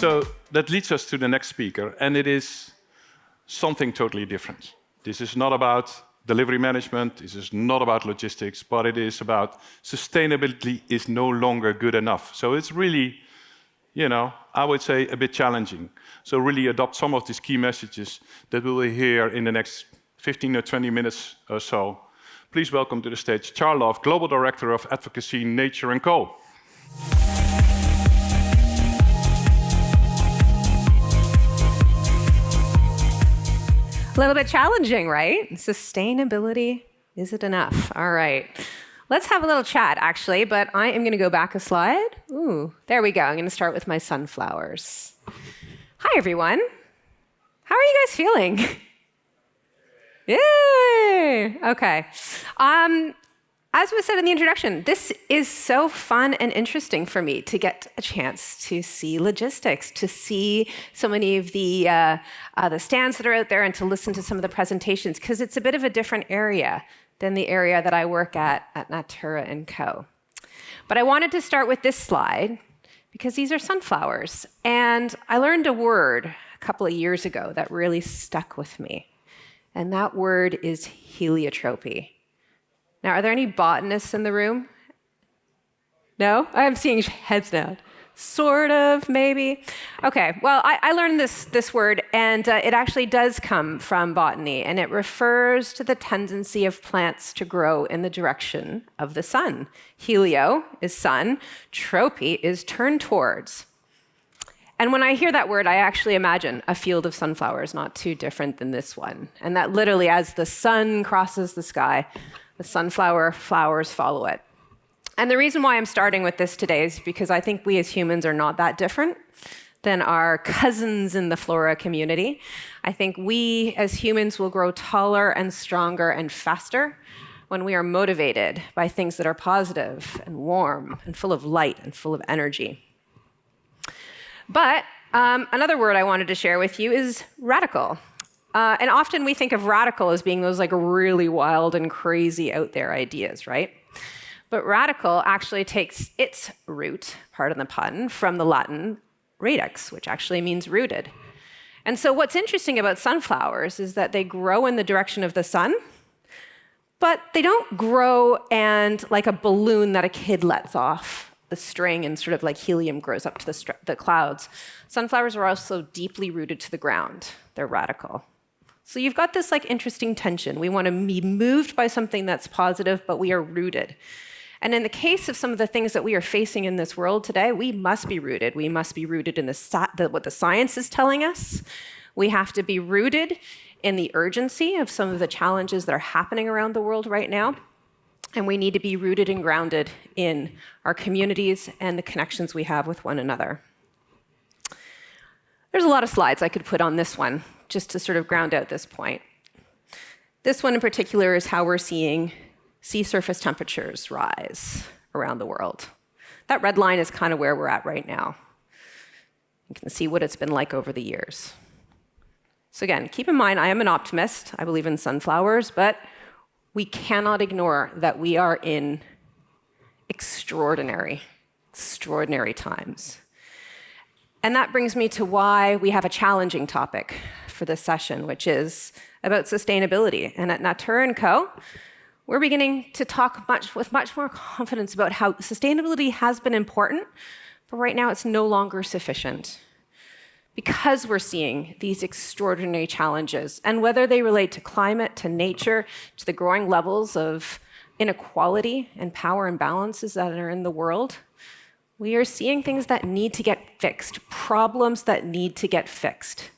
So that leads us to the next speaker, and it is something totally different. This is not about delivery management, this is not about logistics, but it is about sustainability is no longer good enough. So it's really, I would say a bit challenging. So really adopt some of these key messages that we will hear in the next 15 or 20 minutes or so. Please welcome to the stage Char Love, Global Director of Advocacy, Natura&Co. A little bit challenging, right? Sustainability, is it enough? All right. Let's have a little chat, actually, but I am going to go back a slide. Ooh, there we go. I'm going to start with my sunflowers. Hi, everyone. How are you guys feeling? Yay! Okay. As was said in the introduction, this is so fun and interesting for me to get a chance to see logistics, to see so many of the stands that are out there and to listen to some of the presentations, because it's a bit of a different area than the area that I work at Natura&Co. But I wanted to start with this slide because these are sunflowers. And I learned a word a couple of years ago that really stuck with me. And that word is heliotropy. Now, are there any botanists in the room? No? I'm seeing heads down. Sort of, maybe. Okay, well, I learned this word, and it actually does come from botany, and it refers to the tendency of plants to grow in the direction of the sun. Helio is sun, tropy is turn towards. And when I hear that word, I actually imagine a field of sunflowers, not too different than this one. And that literally, as the sun crosses the sky, the sunflower flowers follow it. And the reason why I'm starting with this today is because I think we as humans are not that different than our cousins in the flora community. I think we as humans will grow taller and stronger and faster when we are motivated by things that are positive and warm and full of light and full of energy. But another word I wanted to share with you is radical. And often we think of radical as being those like really wild and crazy out there ideas, right? But radical actually takes its root, pardon the pun, from the Latin radix, which actually means rooted. And so what's interesting about sunflowers is that they grow in the direction of the sun, but they don't grow and like a balloon that a kid lets off the string and sort of like helium grows up to the clouds. Sunflowers are also deeply rooted to the ground. They're radical. So you've got this like interesting tension. We want to be moved by something that's positive, but we are rooted. And in the case of some of the things that we are facing in this world today, we must be rooted. We must be rooted in what the science is telling us. We have to be rooted in the urgency of some of the challenges that are happening around the world right now. And we need to be rooted and grounded in our communities and the connections we have with one another. There's a lot of slides I could put on this one, just to sort of ground out this point. This one in particular is how we're seeing sea surface temperatures rise around the world. That red line is kind of where we're at right now. You can see what it's been like over the years. So again, keep in mind, I am an optimist. I believe in sunflowers, but we cannot ignore that we are in extraordinary times. And that brings me to why we have a challenging topic for this session, which is about sustainability. And at Natura&Co, we're beginning to talk with much more confidence about how sustainability has been important, but right now it's no longer sufficient. Because we're seeing these extraordinary challenges, and whether they relate to climate, to nature, to the growing levels of inequality and power imbalances that are in the world, we are seeing things that need to get fixed, problems that need to get fixed.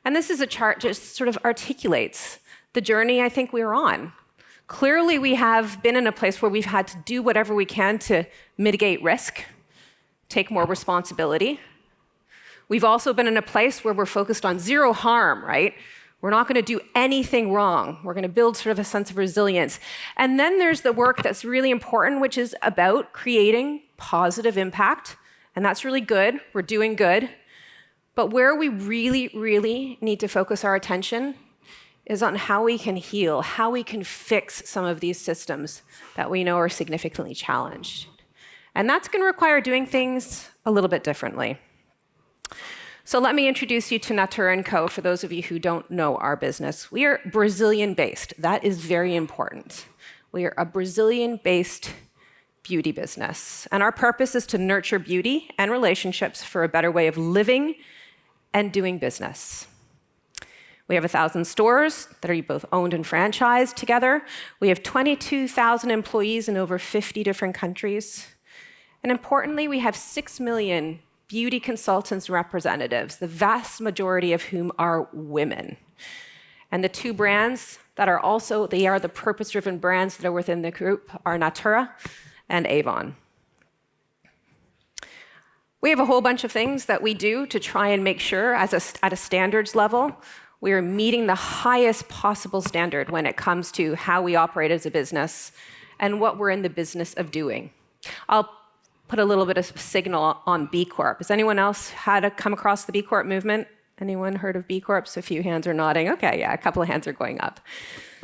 And this is a chart that just sort of articulates the journey I think we're on. Clearly, we have been in a place where we've had to do whatever we can to mitigate risk, take more responsibility. We've also been in a place where we're focused on zero harm, right? We're not going to do anything wrong. We're going to build sort of a sense of resilience. And then there's the work that's really important, which is about creating positive impact. And that's really good. We're doing good. But where we really, really need to focus our attention is on how we can heal, how we can fix some of these systems that we know are significantly challenged. And that's going to require doing things a little bit differently. So let me introduce you to Natura&Co for those of you who don't know our business. We are Brazilian-based. That is very important. We are a Brazilian-based beauty business. And our purpose is to nurture beauty and relationships for a better way of living and doing business. We have 1,000 stores that are both owned and franchised together. We have 22,000 employees in over 50 different countries. And importantly, we have 6 million beauty consultants and representatives, the vast majority of whom are women. And the two brands that are also, they are the purpose-driven brands that are within the group are Natura and Avon. We have a whole bunch of things that we do to try and make sure, at a standards level, we are meeting the highest possible standard when it comes to how we operate as a business and what we're in the business of doing. I'll put a little bit of signal on B Corp. Has anyone else come across the B Corp movement? Anyone heard of B Corp? So a few hands are nodding. Okay, yeah, a couple of hands are going up.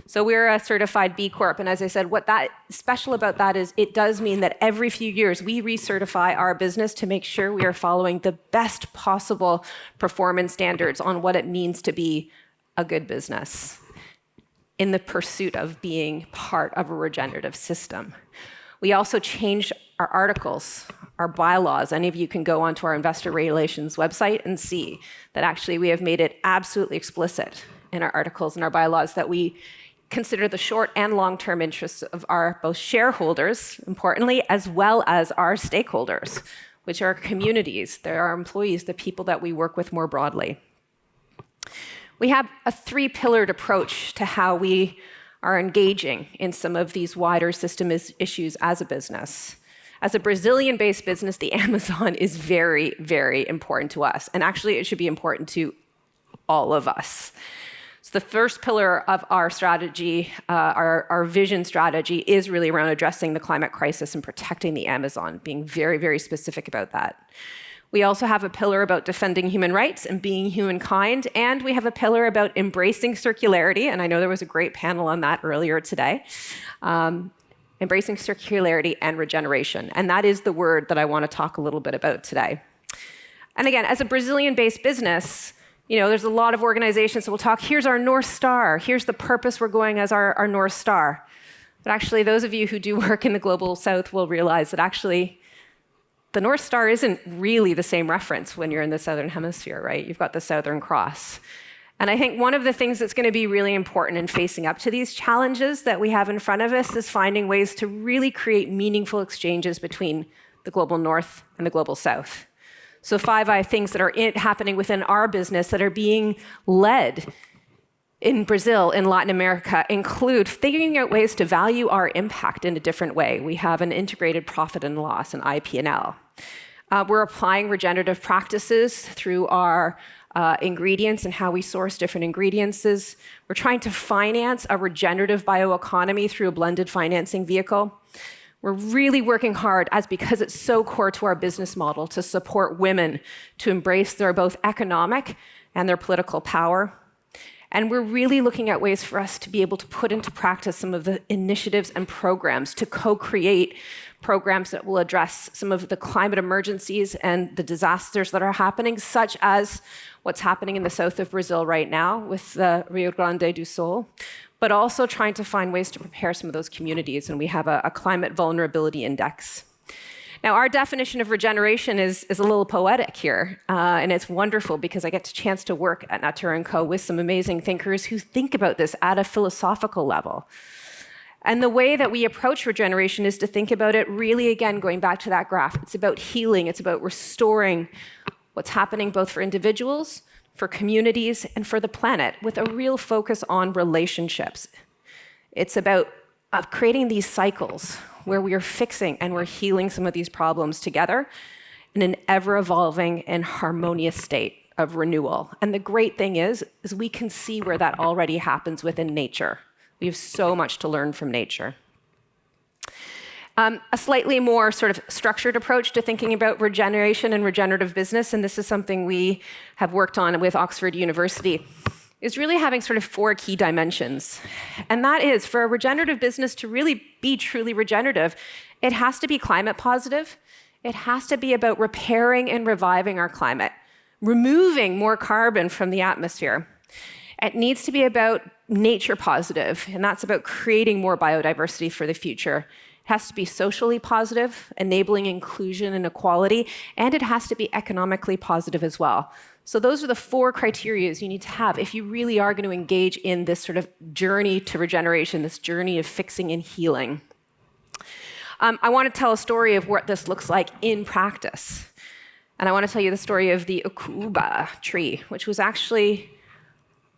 So we're a certified B Corp, and as I said, what that special about that is it does mean that every few years we recertify our business to make sure we are following the best possible performance standards on what it means to be a good business in the pursuit of being part of a regenerative system. We also changed our articles, our bylaws. Any of you can go onto our investor relations website and see that actually we have made it absolutely explicit in our articles and our bylaws that we consider the short and long-term interests of our both shareholders, importantly, as well as our stakeholders, which are communities, they're our employees, the people that we work with more broadly. We have a three-pillared approach to how we are engaging in some of these wider system issues as a business. As a Brazilian-based business, the Amazon is very, very important to us. And actually, it should be important to all of us. So the first pillar of our strategy, our vision strategy, is really around addressing the climate crisis and protecting the Amazon, being very, very specific about that. We also have a pillar about defending human rights and being humankind, and we have a pillar about embracing circularity, and I know there was a great panel on that earlier today, embracing circularity and regeneration, and that is the word that I want to talk a little bit about today. And again, as a Brazilian-based business, there's a lot of organizations that will talk, here's our North Star, here's the purpose we're going as our North Star. But actually, those of you who do work in the Global South will realize that actually the North Star isn't really the same reference when you're in the Southern Hemisphere, right? You've got the Southern Cross. And I think one of the things that's going to be really important in facing up to these challenges that we have in front of us is finding ways to really create meaningful exchanges between the Global North and the Global South. So 5 things that are happening within our business that are being led in Brazil, in Latin America, include figuring out ways to value our impact in a different way. We have an integrated profit and loss, an IP&L. We're applying regenerative practices through our ingredients and how we source different ingredients. We're trying to finance a regenerative bioeconomy through a blended financing vehicle. We're really working hard, because it's so core to our business model, to support women to embrace their both economic and their political power. And we're really looking at ways for us to be able to put into practice some of the initiatives and programs to co-create programs that will address some of the climate emergencies and the disasters that are happening, such as what's happening in the south of Brazil right now with the Rio Grande do Sul, but also trying to find ways to prepare some of those communities. And we have a climate vulnerability index. Now, our definition of regeneration is a little poetic here, and it's wonderful because I get a chance to work at Natura&Co with some amazing thinkers who think about this at a philosophical level. And the way that we approach regeneration is to think about it really, again, going back to that graph. It's about healing. It's about restoring what's happening both for individuals, for communities, and for the planet, with a real focus on relationships. It's about creating these cycles where we are fixing and we're healing some of these problems together in an ever-evolving and harmonious state of renewal. And the great thing is we can see where that already happens within nature. We have so much to learn from nature. A slightly more sort of structured approach to thinking about regeneration and regenerative business, and this is something we have worked on with Oxford University, is really having sort of 4 key dimensions. And that is, for a regenerative business to really be truly regenerative, it has to be climate positive. It has to be about repairing and reviving our climate, removing more carbon from the atmosphere. It needs to be about nature positive, and that's about creating more biodiversity for the future. It has to be socially positive, enabling inclusion and equality, and it has to be economically positive as well. So those are the 4 criteria you need to have if you really are going to engage in this sort of journey to regeneration, this journey of fixing and healing. I want to tell a story of what this looks like in practice. And I want to tell you the story of the ukuuba tree, which was actually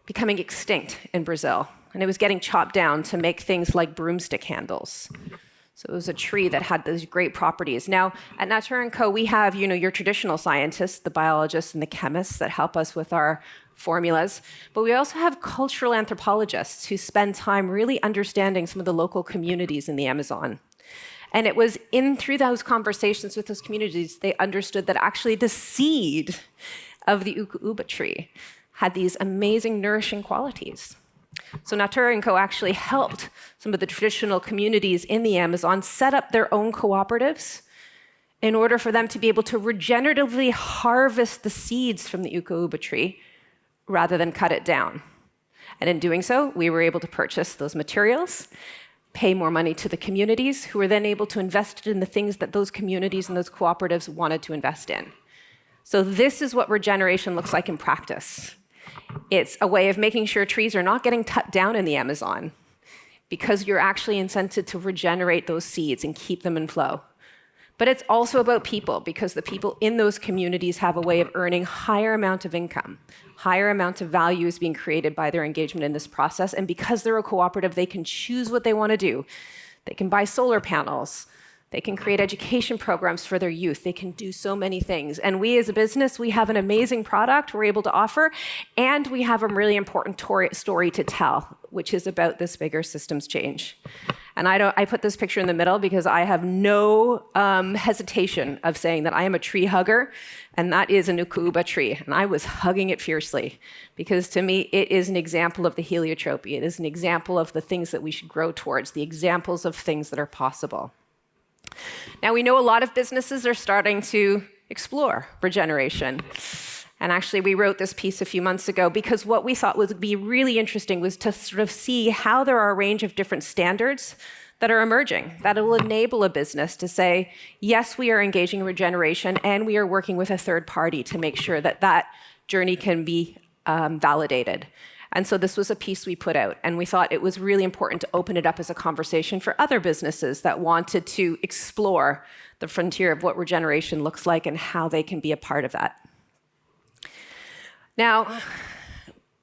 becoming extinct in Brazil. And it was getting chopped down to make things like broomstick handles. So it was a tree that had those great properties. Now, at Natura&Co, we have, your traditional scientists, the biologists and the chemists that help us with our formulas. But we also have cultural anthropologists who spend time really understanding some of the local communities in the Amazon. And it was through those conversations with those communities, they understood that actually the seed of the ukuuba tree had these amazing nourishing qualities. So Natura&Co actually helped some of the traditional communities in the Amazon set up their own cooperatives in order for them to be able to regeneratively harvest the seeds from the ukuuba tree rather than cut it down. And in doing so, we were able to purchase those materials, pay more money to the communities, who were then able to invest in the things that those communities and those cooperatives wanted to invest in. So this is what regeneration looks like in practice. It's a way of making sure trees are not getting cut down in the Amazon because you're actually incented to regenerate those seeds and keep them in flow. But it's also about people, because the people in those communities have a way of earning higher amount of income. Higher amount of value is being created by their engagement in this process. And because they're a cooperative, they can choose what they want to do. They can buy solar panels. They can create education programs for their youth. They can do so many things. And we as a business, we have an amazing product we're able to offer, and we have a really important story to tell, which is about this bigger systems change. And I put this picture in the middle because I have no hesitation of saying that I am a tree hugger, and that is an ukuuba tree. And I was hugging it fiercely because to me, it is an example of the heliotropy. It is an example of the things that we should grow towards, the examples of things that are possible. Now, we know a lot of businesses are starting to explore regeneration. And actually, we wrote this piece a few months ago because what we thought would be really interesting was to sort of see how there are a range of different standards that are emerging that will enable a business to say, yes, we are engaging in regeneration, and we are working with a third party to make sure that that journey can be validated. And so this was a piece we put out, and we thought it was really important to open it up as a conversation for other businesses that wanted to explore the frontier of what regeneration looks like and how they can be a part of that. Now,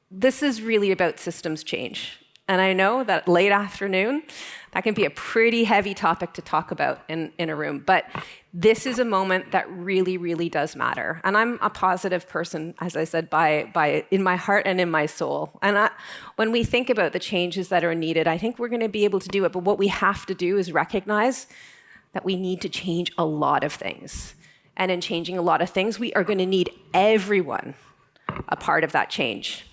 this is really about systems change. And I know that late afternoon, that can be a pretty heavy topic to talk about in a room. But this is a moment that really, really does matter. And I'm a positive person, as I said, in my heart and in my soul. And when we think about the changes that are needed, I think we're going to be able to do it. But what we have to do is recognize that we need to change a lot of things. And in changing a lot of things, we are going to need everyone a part of that change.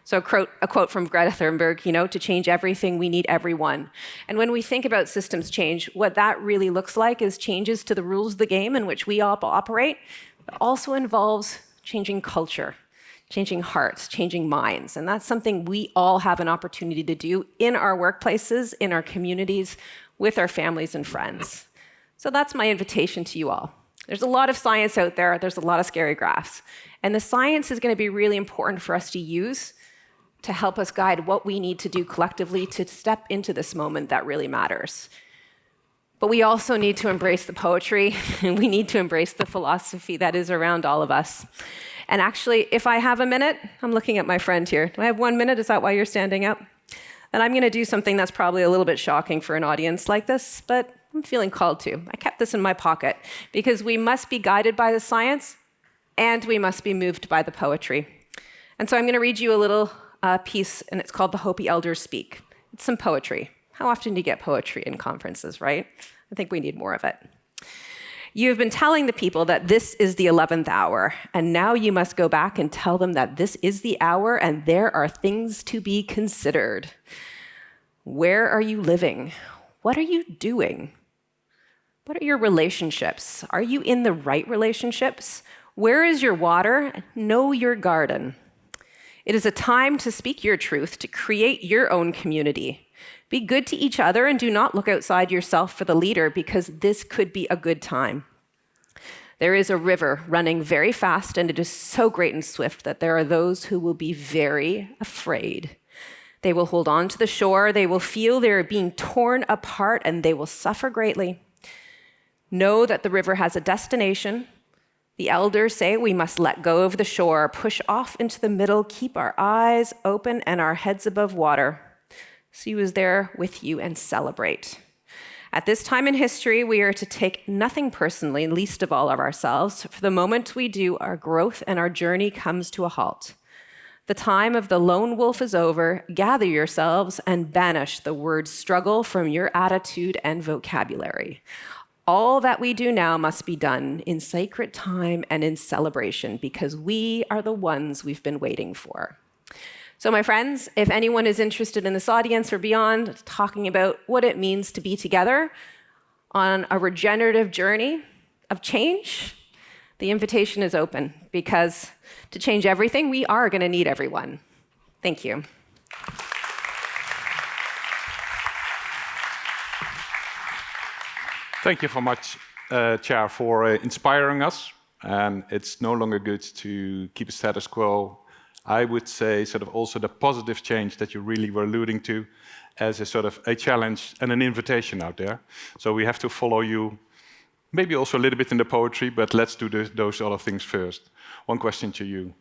So a quote from Greta Thunberg, to change everything, we need everyone. And when we think about systems change, what that really looks like is changes to the rules of the game in which we all operate. It also involves changing culture, changing hearts, changing minds. And that's something we all have an opportunity to do in our workplaces, in our communities, with our families and friends. So that's my invitation to you all. There's a lot of science out there. There's a lot of scary graphs. And the science is going to be really important for us to use to help us guide what we need to do collectively to step into this moment that really matters. But we also need to embrace the poetry, and we need to embrace the philosophy that is around all of us. And actually, if I have a minute, I'm looking at my friend here. Do I have 1 minute? Is that why you're standing up? Then I'm going to do something that's probably a little bit shocking for an audience like this, but I'm feeling called to. I kept this in my pocket because we must be guided by the science, and we must be moved by the poetry. And so I'm going to read you a little piece, and it's called The Hopi Elders Speak. It's some poetry. How often do you get poetry in conferences, right? I think we need more of it. You have been telling the people that this is the 11th hour, and now you must go back and tell them that this is the hour and there are things to be considered. Where are you living? What are you doing? What are your relationships? Are you in the right relationships? Where is your water? Know your garden. It is a time to speak your truth, to create your own community. Be good to each other and do not look outside yourself for the leader, because this could be a good time. There is a river running very fast, and it is so great and swift that there are those who will be very afraid. They will hold on to the shore, they will feel they are being torn apart, and they will suffer greatly. Know that the river has a destination. The elders say we must let go of the shore, push off into the middle, keep our eyes open and our heads above water. So he was there with you and celebrate. At this time in history, we are to take nothing personally, least of all of ourselves. For the moment we do, our growth and our journey comes to a halt. The time of the lone wolf is over. Gather yourselves and banish the word struggle from your attitude and vocabulary. All that we do now must be done in sacred time and in celebration, because we are the ones we've been waiting for. So, my friends, if anyone is interested in this audience or beyond, talking about what it means to be together on a regenerative journey of change, the invitation is open, because to change everything, we are going to need everyone. Thank you. Thank you so much, Char, for inspiring us. And it's no longer good to keep a status quo. I would say sort of also the positive change that you really were alluding to as a sort of a challenge and an invitation out there. So we have to follow you, maybe also a little bit in the poetry, but let's do those other things first. One question to you.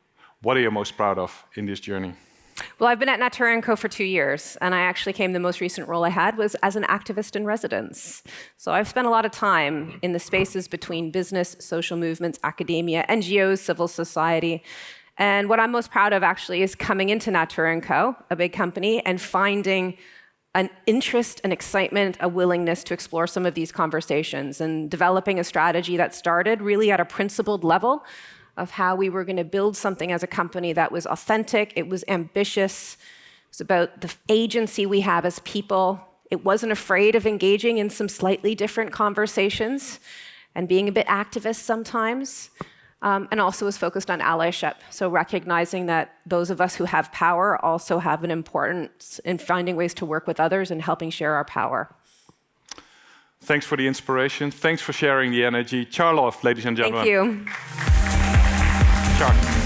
What are you most proud of in this journey? Well, I've been at Natura&Co for 2 years, and I actually the most recent role I had was as an activist in residence. So I've spent a lot of time in the spaces between business, social movements, academia, NGOs, civil society. And what I'm most proud of actually is coming into Natura&Co, a big company, and finding an interest, an excitement, a willingness to explore some of these conversations, and developing a strategy that started really at a principled level of how we were going to build something as a company that was authentic, it was ambitious, it was about the agency we have as people. It wasn't afraid of engaging in some slightly different conversations and being a bit activist sometimes, and also was focused on allyship. So recognizing that those of us who have power also have an importance in finding ways to work with others and helping share our power. Thanks for the inspiration. Thanks for sharing the energy. Char Love, ladies and gentlemen. Thank you. Char.